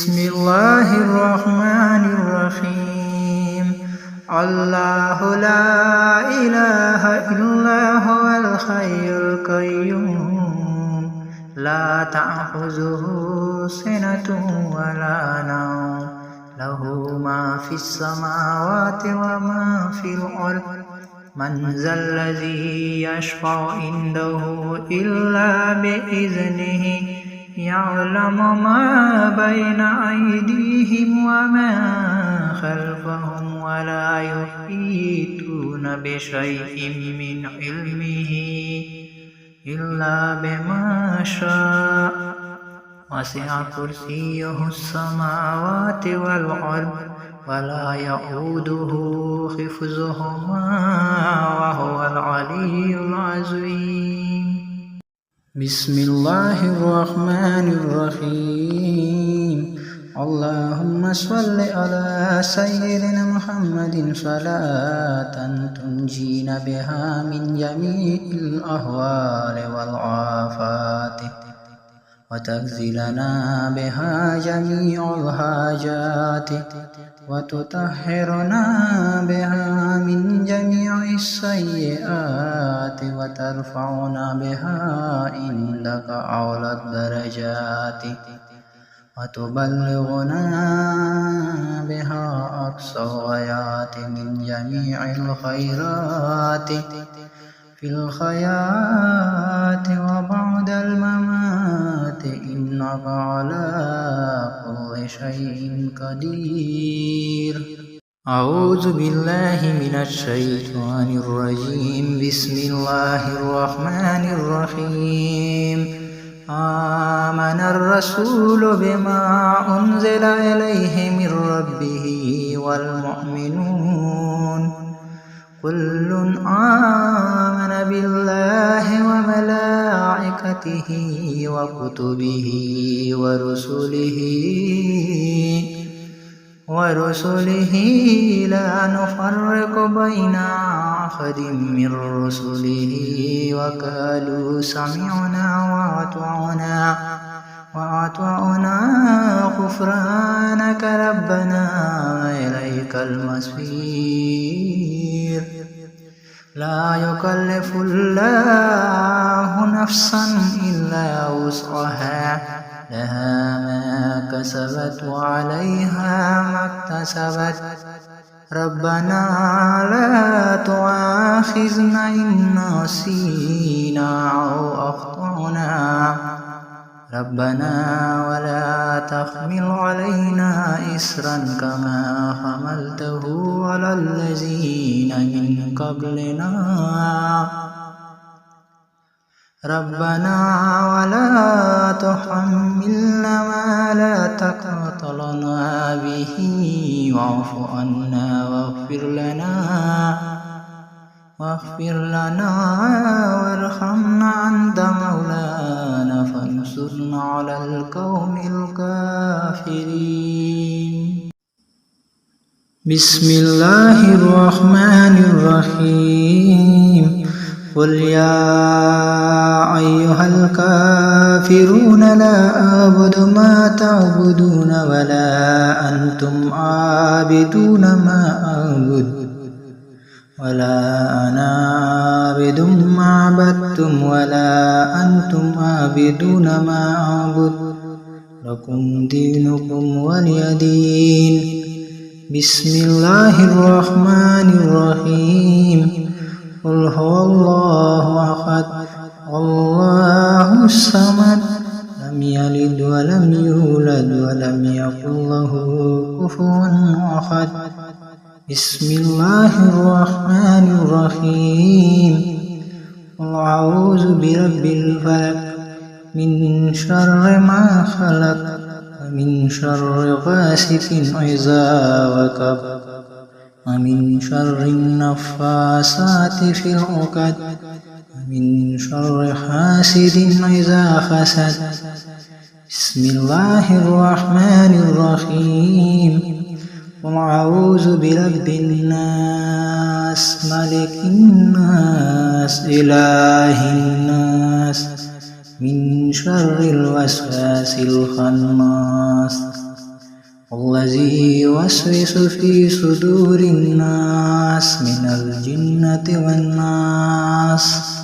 بسم الله الرحمن الرحيم. الله لا إله إلا هو الحي القيوم لا تأخذه سنة ولا نوم له ما في السماوات وما في الأرض من ذا الذي يشفع عنده إلا بإذنه يعلم ما بين أيديهم وما خلفهم ولا يحيطون بشيء من علمه إلا بما شاء وسع كرسيه السماوات والأرض ولا يؤوده حفظهما وهو العلي العظيم. بسم الله الرحمن الرحيم. اللهم صل على سيدنا محمد صلاة تنجينا بها من جميع الأهوال والآفات وتقضي لنا بها جميع الحاجات وتطهرنا بها من جميع السيئات وترفعنا بها عندك أعلى الدرجات وتبلغنا بها أقصى الغايات من جميع الخيرات في الحياة وبعد الممات إنك على كل شيء قدير. أعوذ بالله من الشيطان الرجيم. بسم الله الرحمن الرحيم. آمن الرسول بما أنزل إليه من ربه والمؤمنون كل آمن بالله وملائكته وكتبه ورسله لا نفرق بين أحد من رسله وقالوا سمعنا وأطعنا غفرانك ربنا إليك المصير. لا يكلف الله نفسا إلا وسعها لها ما كسبت وعليها ما اكتسبت ربنا لا تؤاخذنا إن نسينا أو أخطأنا ربنا ولا تحمل علينا إصرا كما حملته على الذين من قبلنا ربنا ولا تحملنا ما لا طاقة لنا به واعف عنا واغفر لنا وارحمنا أنت مولانا فانصرنا على القوم الكافرين. بسم الله الرحمن الرحيم. قل يا أيها الكافرون لا أعبد ما تعبدون ولا أنتم عابدون ما أعبد ولا أنا عابد ما عبدتم ولا أنتم عابدون ما أعبد لكم دينكم ولي دين. بسم الله الرحمن الرحيم. قل هو الله أحد الله الصمد لم يلد ولم يولد ولم يكن له كفوا أحد. بسم الله الرحمن الرحيم. قل أعوذ برب الفلق من شر ما خلق ومن شر غاسق إذا وقب ومن شر النفاثات في العقد ومن شر حاسد إذا حسد. بسم الله الرحمن الرحيم. قل أعوذ برب الناس ملك الناس إله الناس من شر الوسواس الخناس الذي يوسوس في صدور الناس من الجنة والناس.